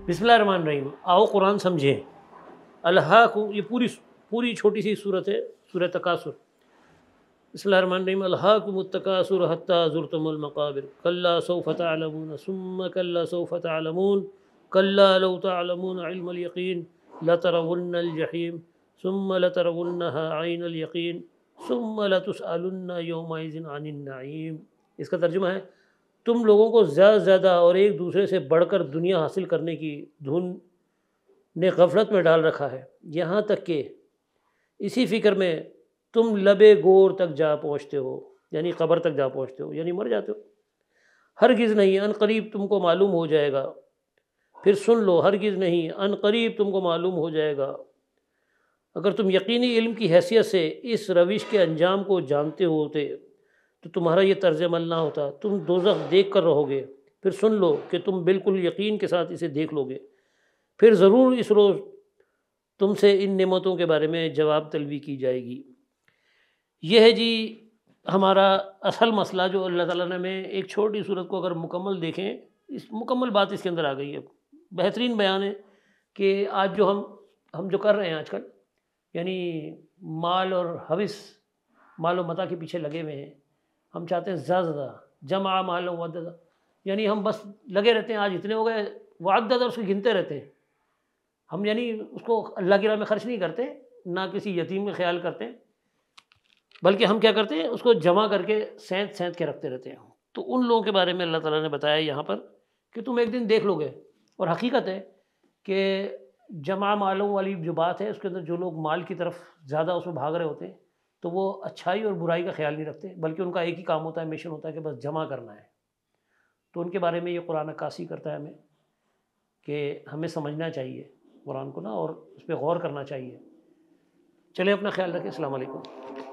بسم اللہ الرحمن الرحیم، آؤ قرآن سمجھیں۔ الہاکم، یہ پوری چھوٹی سی صورت ہے، سورہ تکاثر۔ بسم اللہ الرحمن الرحیم، الہاکم التکاثر حتی زرتم المقابر کلا سوف تعلمون ثم کلا سوف تعلمون کلا لو تعلمون علم الیقین لترون الجحیم ثم لترونها عین الیقین ثم لتسألن یومئذ عن النعیم۔ اس کا ترجمہ ہے تم لوگوں کو زیادہ سے زیادہ اور ایک دوسرے سے بڑھ کر دنیا حاصل کرنے کی دھن نے غفلت میں ڈال رکھا ہے، یہاں تک کہ اسی فکر میں تم لبے گور تک جا پہنچتے ہو، یعنی قبر تک جا پہنچتے ہو، یعنی مر جاتے ہو۔ ہرگز نہیں، ان قریب تم کو معلوم ہو جائے گا۔ پھر سن لو، ہرگز نہیں، ان قریب تم کو معلوم ہو جائے گا۔ اگر تم یقینی علم کی حیثیت سے اس روش کے انجام کو جانتے ہوتے تو تمہارا یہ طرز عمل نہ ہوتا، تم دوزخ دیکھ کر رہو گے۔ پھر سن لو کہ تم بالکل یقین کے ساتھ اسے دیکھ لو گے، پھر ضرور اس روز تم سے ان نعمتوں کے بارے میں جواب طلبی کی جائے گی۔ یہ ہے جی ہمارا اصل مسئلہ، جو اللہ تعالیٰ نے ہمیں ایک چھوٹی صورت کو اگر مکمل دیکھیں، اس مکمل بات اس کے اندر آ گئی ہے۔ بہترین بیان ہے کہ آج جو ہم جو کر رہے ہیں آج کل، یعنی مال اور حوث، مال و متاع کے پیچھے لگے ہوئے ہیں۔ ہم چاہتے ہیں زیادہ سے زیادہ جمع مال و وعدد، یعنی ہم بس لگے رہتے ہیں، آج اتنے ہو گئے وعدد، اور اس کو گنتے رہتے ہیں ہم، یعنی اس کو اللہ کی راہ میں خرچ نہیں کرتے، نہ کسی یتیم کا خیال کرتے ہیں، بلکہ ہم کیا کرتے ہیں، اس کو جمع کر کے سینت کے رکھتے رہتے ہیں۔ تو ان لوگوں کے بارے میں اللہ تعالیٰ نے بتایا یہاں پر کہ تم ایک دن دیکھ لو گے، اور حقیقت ہے کہ جمع مالوں والی جو بات ہے، اس کے اندر جو لوگ مال کی طرف زیادہ اس میں بھاگ رہے ہوتے ہیں، تو وہ اچھائی اور برائی کا خیال نہیں رکھتے، بلکہ ان کا ایک ہی کام ہوتا ہے، مشن ہوتا ہے کہ بس جمع کرنا ہے۔ تو ان کے بارے میں یہ قرآن عکاسی کرتا ہے ہمیں کہ ہمیں سمجھنا چاہیے قرآن کو نا، اور اس پہ غور کرنا چاہیے۔ چلیں اپنا خیال رکھیں، السلام علیکم۔